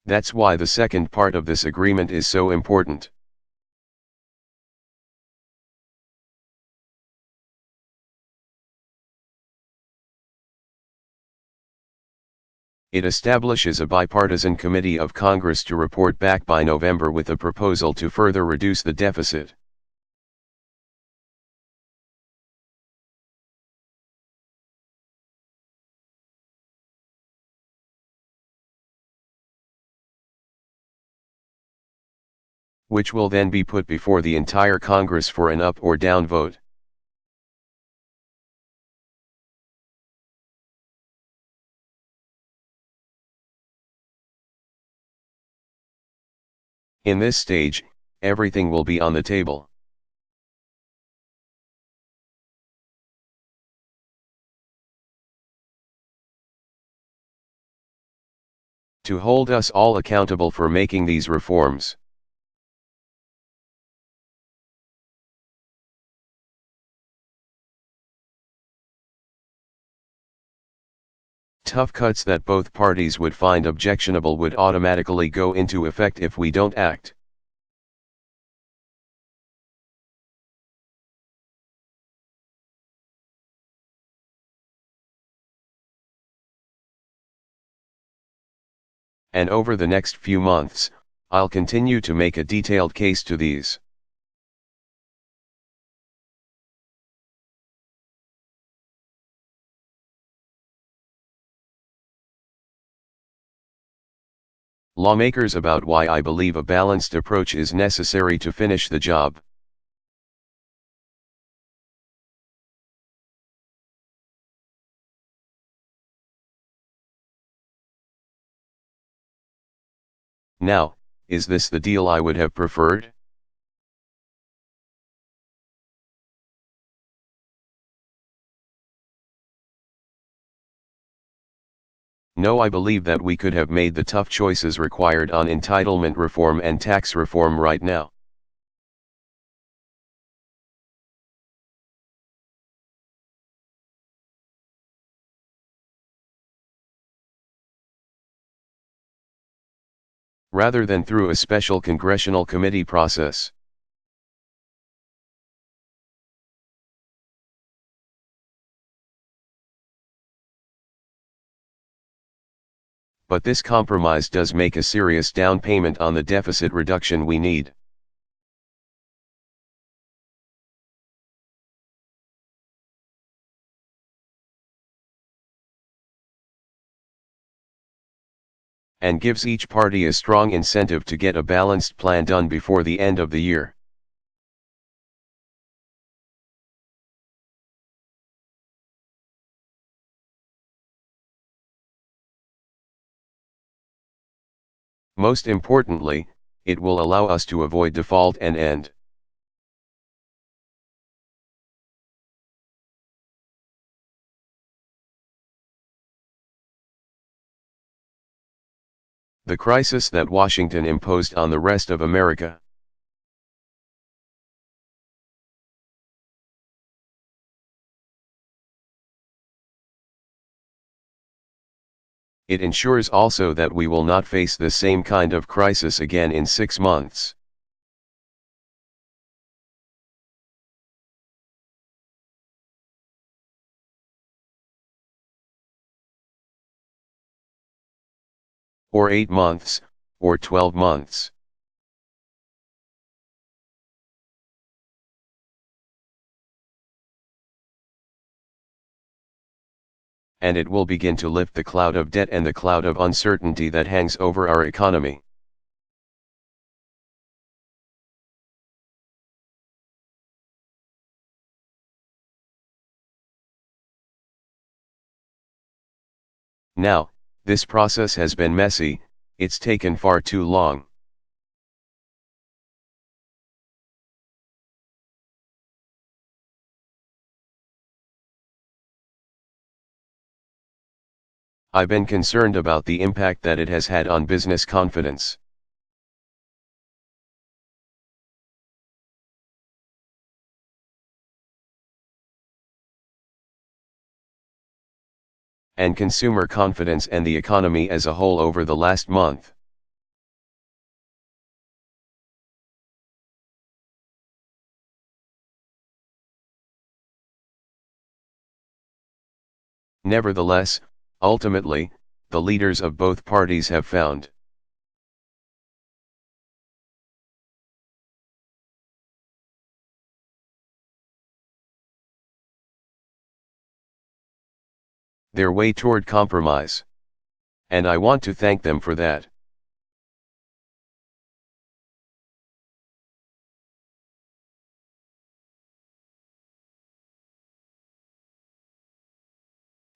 That's why the second part of this agreement is so important. It establishes a bipartisan committee of Congress to report back by November with a proposal to further reduce the deficit. Which will then be put before the entire Congress for an up or down vote. In this stage, everything will be on the table. To hold us all accountable for making these reforms. Tough cuts that both parties would find objectionable would automatically go into effect if we don't act. And over the next few months, I'll continue to make a detailed case to these. Lawmakers about why I believe a balanced approach is necessary to finish the job. Now, is this the deal I would have preferred? No, I believe that we could have made the tough choices required on entitlement reform and tax reform right now. Rather than through a special congressional committee process. But this compromise does make a serious down payment on the deficit reduction we need. And gives each party a strong incentive to get a balanced plan done before the end of the year. Most importantly, it will allow us to avoid default and end the crisis that Washington imposed on the rest of America. It ensures also that we will not face the same kind of crisis again in 6 months. Or 8 months, or 12 months. And it will begin to lift the cloud of debt and the cloud of uncertainty that hangs over our economy. Now, this process has been messy, it's taken far too long. I've been concerned about the impact that it has had on business confidence. And consumer confidence and the economy as a whole over the last month. Nevertheless, ultimately, the leaders of both parties have found their way toward compromise. And I want to thank them for that.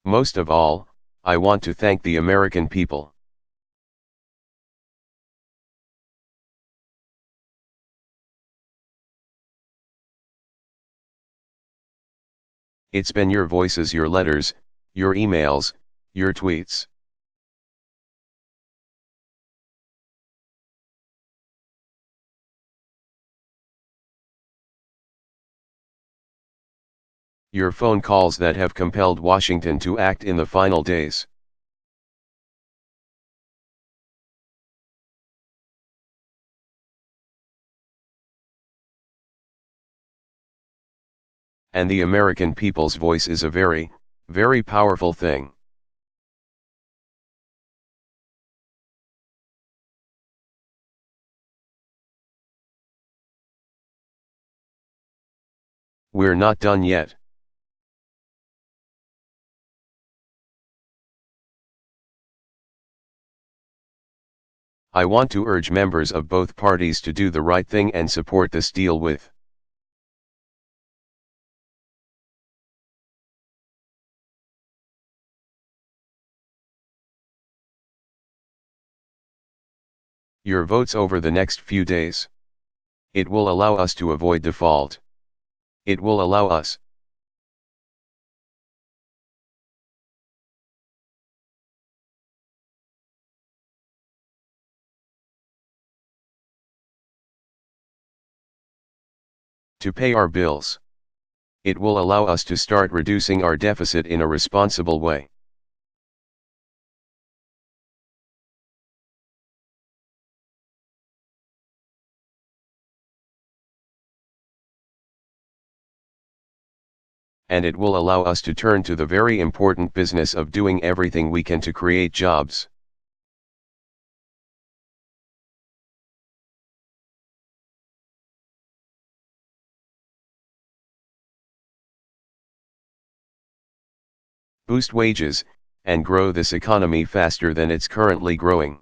Most of all, I want to thank the American people. It's been your voices, your letters, your emails, your tweets. Your phone calls that have compelled Washington to act in the final days. And the American people's voice is a very, very powerful thing. We're not done yet. I want to urge members of both parties to do the right thing and support this deal with your votes over the next few days. It will allow us to avoid default. It will allow us to pay our bills. It will allow us to start reducing our deficit in a responsible way. And it will allow us to turn to the very important business of doing everything we can to create jobs. Boost wages, and grow this economy faster than it's currently growing.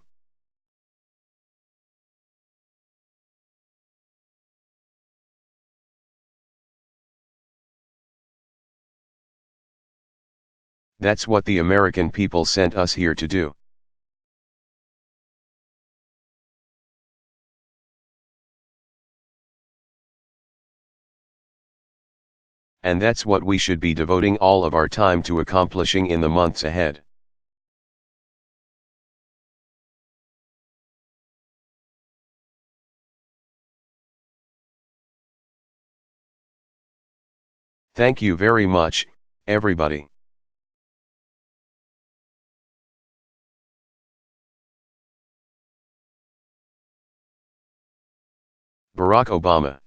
That's what the American people sent us here to do. And that's what we should be devoting all of our time to accomplishing in the months ahead. Thank you very much, everybody. Barack Obama.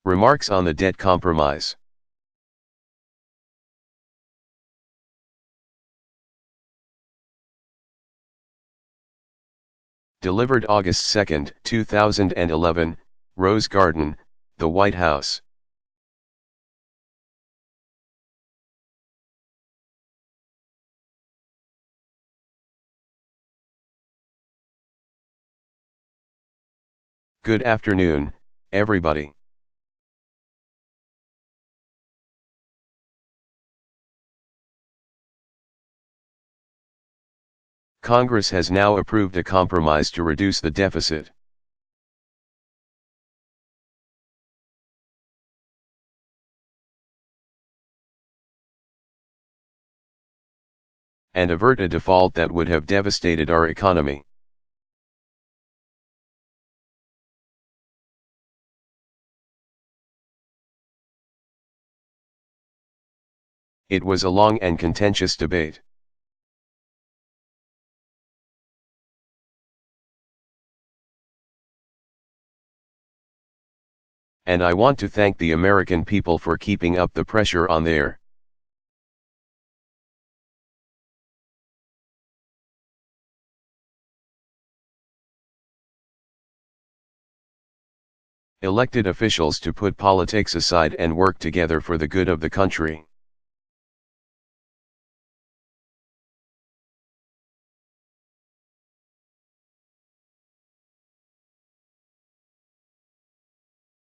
Remarks on the debt compromise. Delivered August 2, 2011, Rose Garden, the White House. Good afternoon, everybody. Congress has now approved a compromise to reduce the deficit. And avert a default that would have devastated our economy. It was a long and contentious debate. And I want to thank the American people for keeping up the pressure on their elected officials to put politics aside and work together for the good of the country.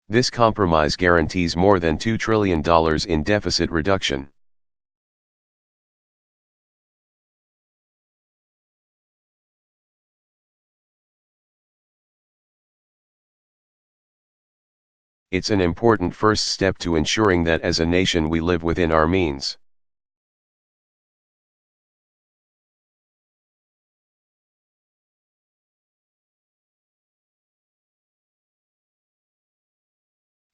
This compromise guarantees more than $2 trillion in deficit reduction. It's an important first step to ensuring that as a nation we live within our means.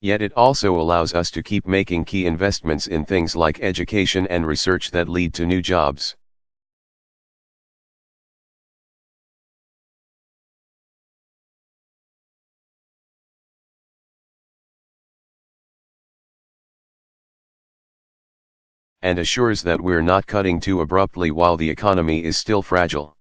Yet it also allows us to keep making key investments in things like education and research that lead to new jobs. And assures that we're not cutting too abruptly while the economy is still fragile.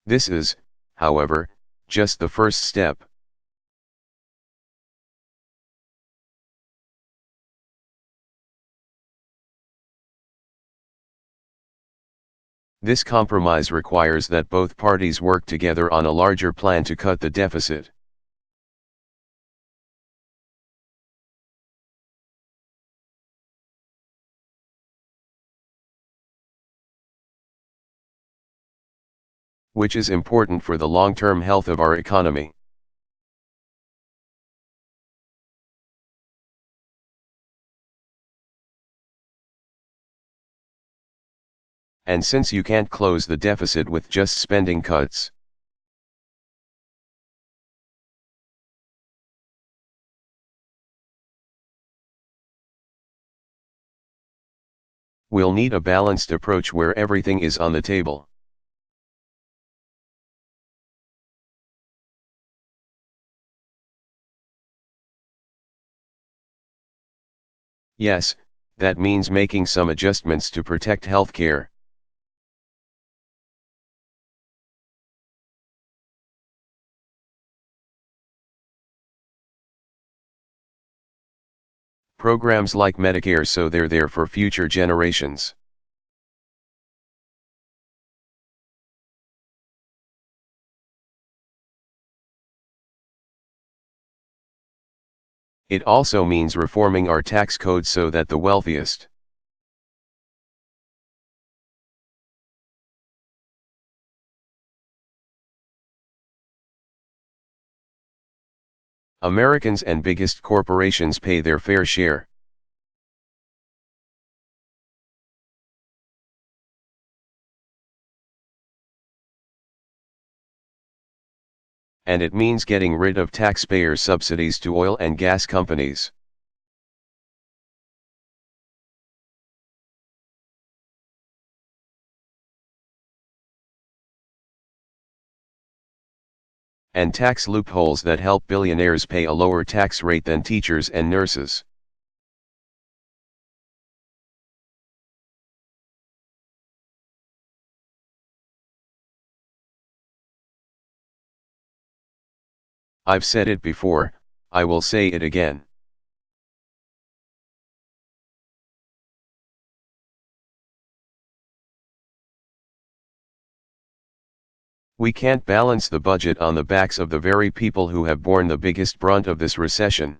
This is, however, just the first step. This compromise requires that both parties work together on a larger plan to cut the deficit. Which is important for the long-term health of our economy. And since you can't close the deficit with just spending cuts, we'll need a balanced approach where everything is on the table. Yes, that means making some adjustments to protect healthcare. Programs like Medicare so they're there for future generations. It also means reforming our tax code so that the wealthiest Americans and biggest corporations pay their fair share. And it means getting rid of taxpayer subsidies to oil and gas companies. And tax loopholes that help billionaires pay a lower tax rate than teachers and nurses. I've said it before, I will say it again. We can't balance the budget on the backs of the very people who have borne the biggest brunt of this recession.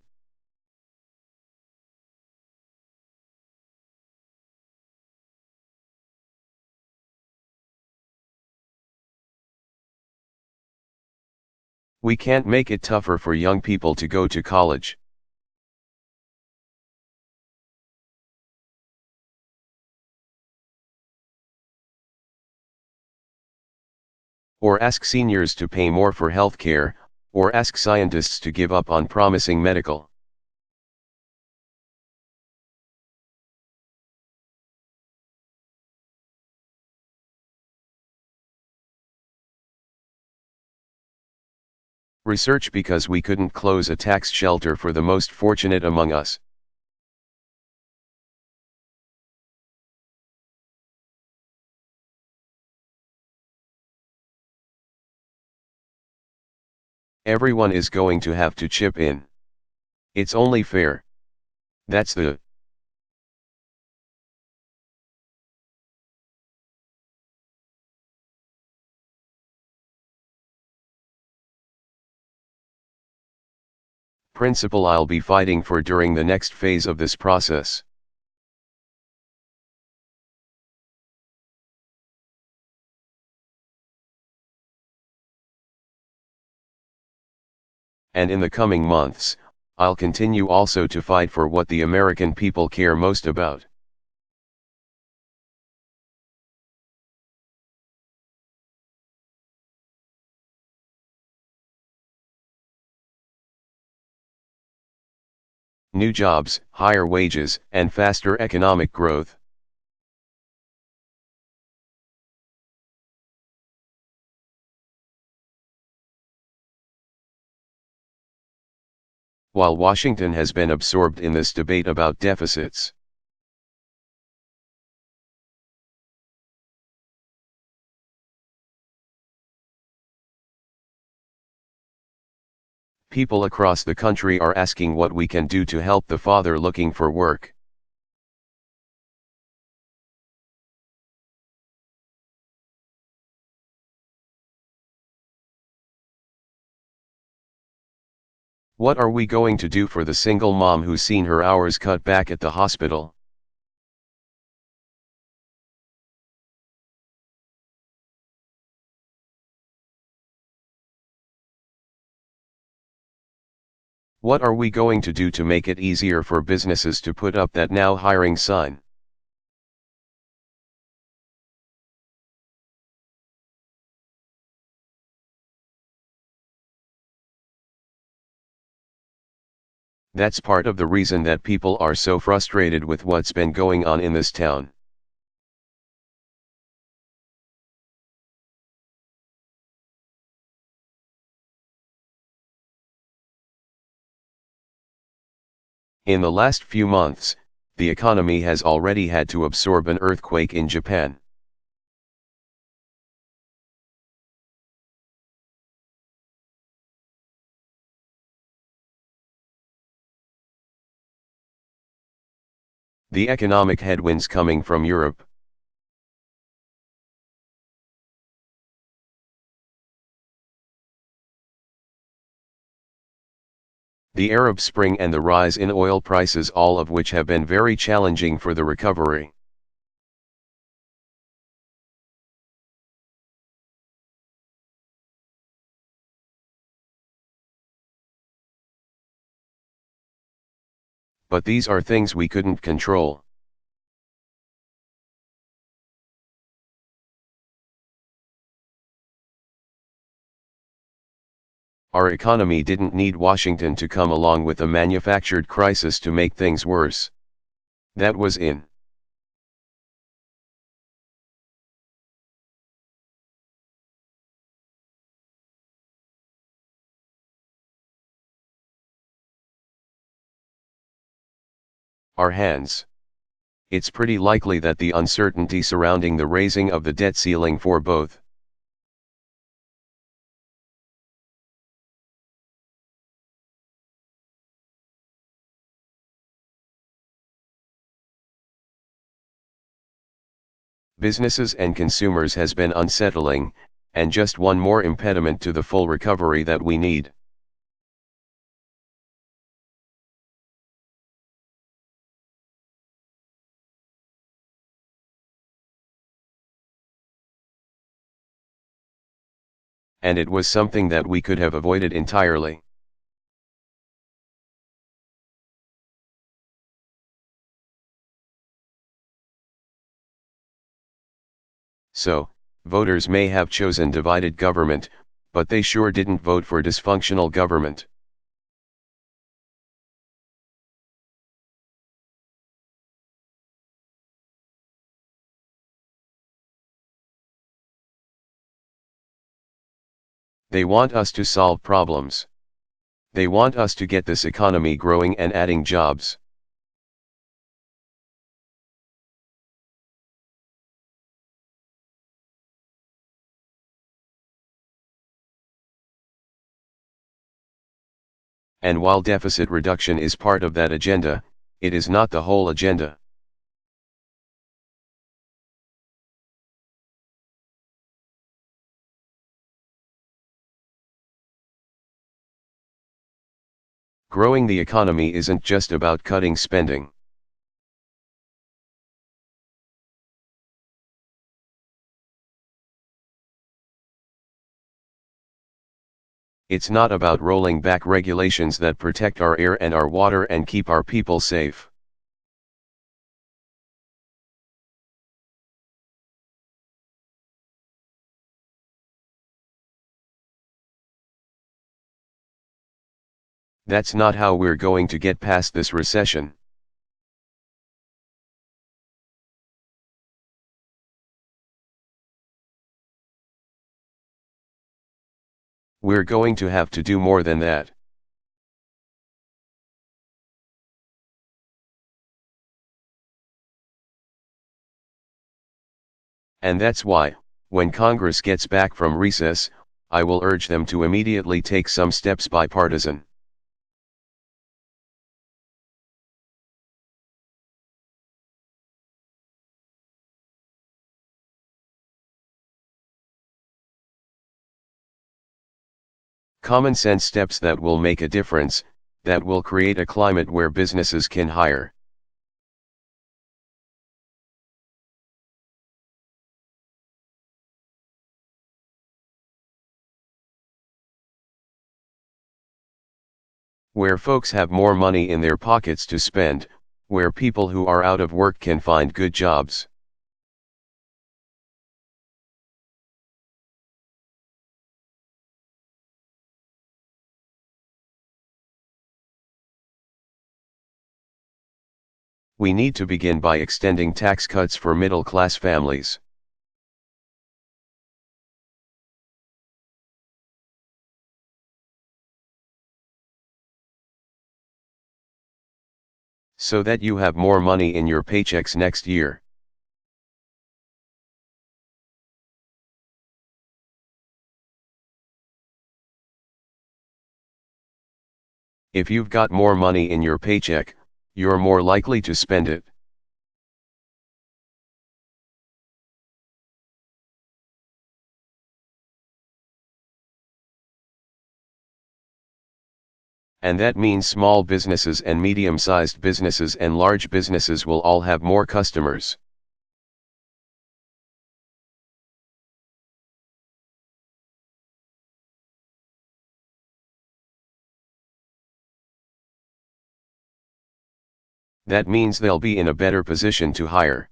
We can't make it tougher for young people to go to college. Or ask seniors to pay more for healthcare, or ask scientists to give up on promising medical Research because we couldn't close a tax shelter for the most fortunate among us. Everyone is going to have to chip in. It's only fair. That's the principle I'll be fighting for during the next phase of this process. And in the coming months, I'll continue also to fight for what the American people care most about. New jobs, higher wages, and faster economic growth. While Washington has been absorbed in this debate about deficits, people across the country are asking what we can do to help the father looking for work. What are we going to do for the single mom who's seen her hours cut back at the hospital? What are we going to do to make it easier for businesses to put up that now hiring sign? That's part of the reason that people are so frustrated with what's been going on in this town. In the last few months, the economy has already had to absorb an earthquake in Japan. The economic headwinds coming from Europe. The Arab Spring and the rise in oil prices, all of which have been very challenging for the recovery. But these are things we couldn't control. Our economy didn't need Washington to come along with a manufactured crisis to make things worse. That was in our hands. It's pretty likely that the uncertainty surrounding the raising of the debt ceiling for both businesses and consumers has been unsettling, and just one more impediment to the full recovery that we need. And it was something that we could have avoided entirely. So, voters may have chosen divided government, but they sure didn't vote for dysfunctional government. They want us to solve problems. They want us to get this economy growing and adding jobs. And while deficit reduction is part of that agenda, it is not the whole agenda. Growing the economy isn't just about cutting spending. It's not about rolling back regulations that protect our air and our water and keep our people safe. That's not how we're going to get past this recession. We're going to have to do more than that. And that's why, when Congress gets back from recess, I will urge them to immediately take some steps bipartisan. Common sense steps that will make a difference, that will create a climate where businesses can hire. Where folks have more money in their pockets to spend, where people who are out of work can find good jobs. We need to begin by extending tax cuts for middle-class families. So that you have more money in your paychecks next year. If you've got more money in your paycheck, you're more likely to spend it. And that means small businesses and medium-sized businesses and large businesses will all have more customers. That means they'll be in a better position to hire.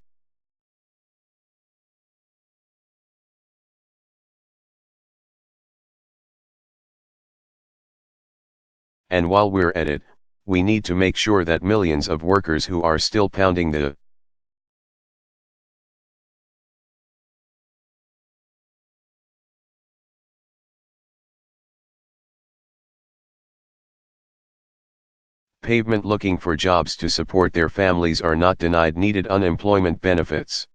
And while we're at it, we need to make sure that millions of workers who are still pounding the pavement looking for jobs to support their families are not denied needed unemployment benefits.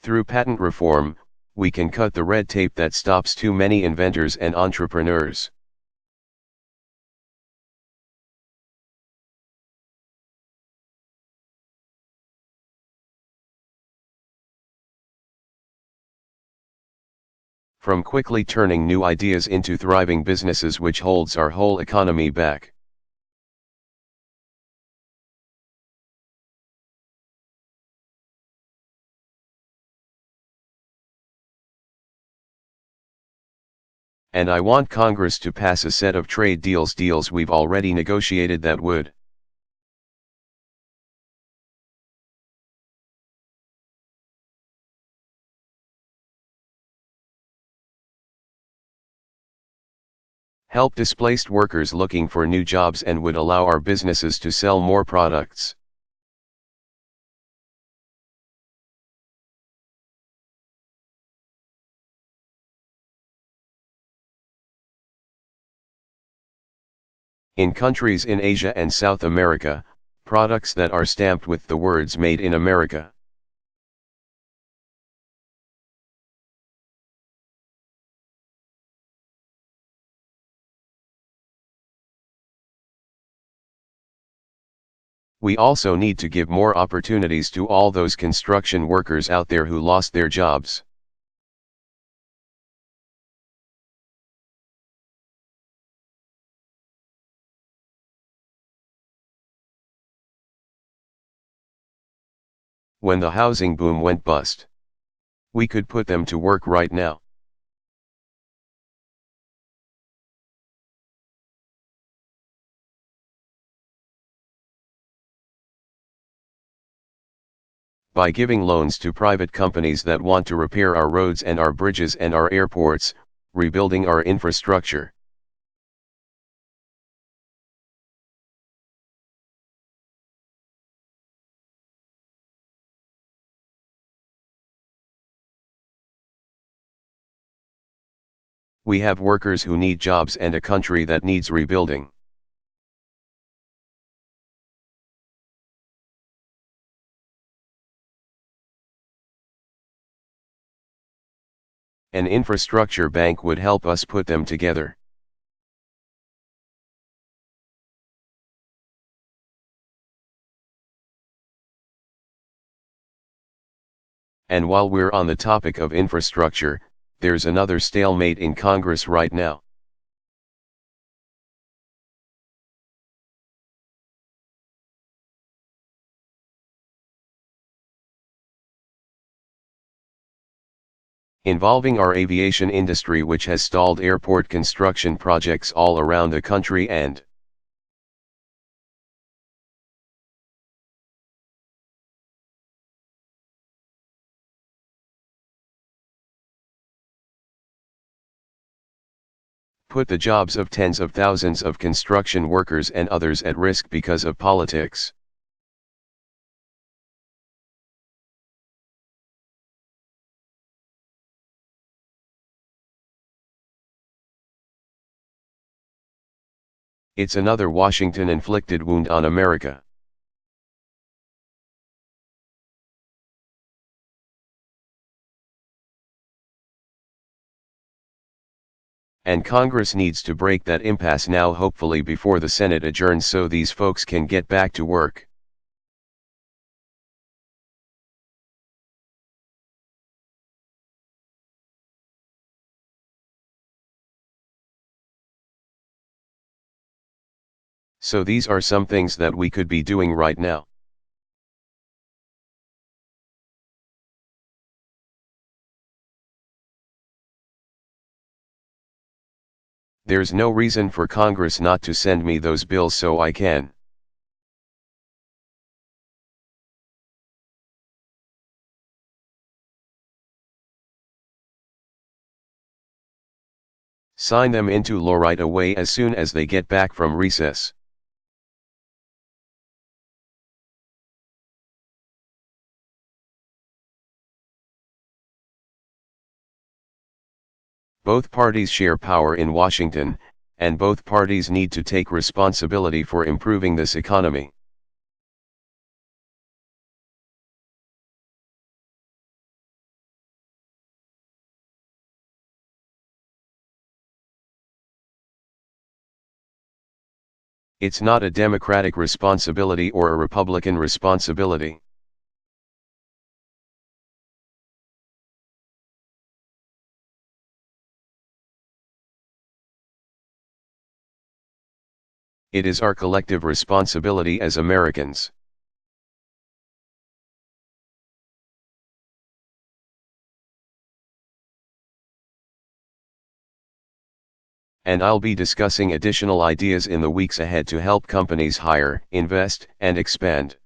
Through patent reform, we can cut the red tape that stops too many inventors and entrepreneurs. From quickly turning new ideas into thriving businesses which holds our whole economy back. And I want Congress to pass a set of trade deals we've already negotiated that would help displaced workers looking for new jobs and would allow our businesses to sell more products. In countries in Asia and South America, products that are stamped with the words "Made in America." We also need to give more opportunities to all those construction workers out there who lost their jobs. When the housing boom went bust, we could put them to work right now. By giving loans to private companies that want to repair our roads and our bridges and our airports, rebuilding our infrastructure. We have workers who need jobs and a country that needs rebuilding. An infrastructure bank would help us put them together. And while we're on the topic of infrastructure, there's another stalemate in Congress right now. Involving our aviation industry, which has stalled airport construction projects all around the country and put the jobs of tens of thousands of construction workers and others at risk because of politics. It's another Washington-inflicted wound on America. And Congress needs to break that impasse now, hopefully before the Senate adjourns, so these folks can get back to work. So these are some things that we could be doing right now. There's no reason for Congress not to send me those bills so I can sign them into law right away as soon as they get back from recess. Both parties share power in Washington, and both parties need to take responsibility for improving this economy. It's not a Democratic responsibility or a Republican responsibility. It is our collective responsibility as Americans. And I'll be discussing additional ideas in the weeks ahead to help companies hire, invest, and expand.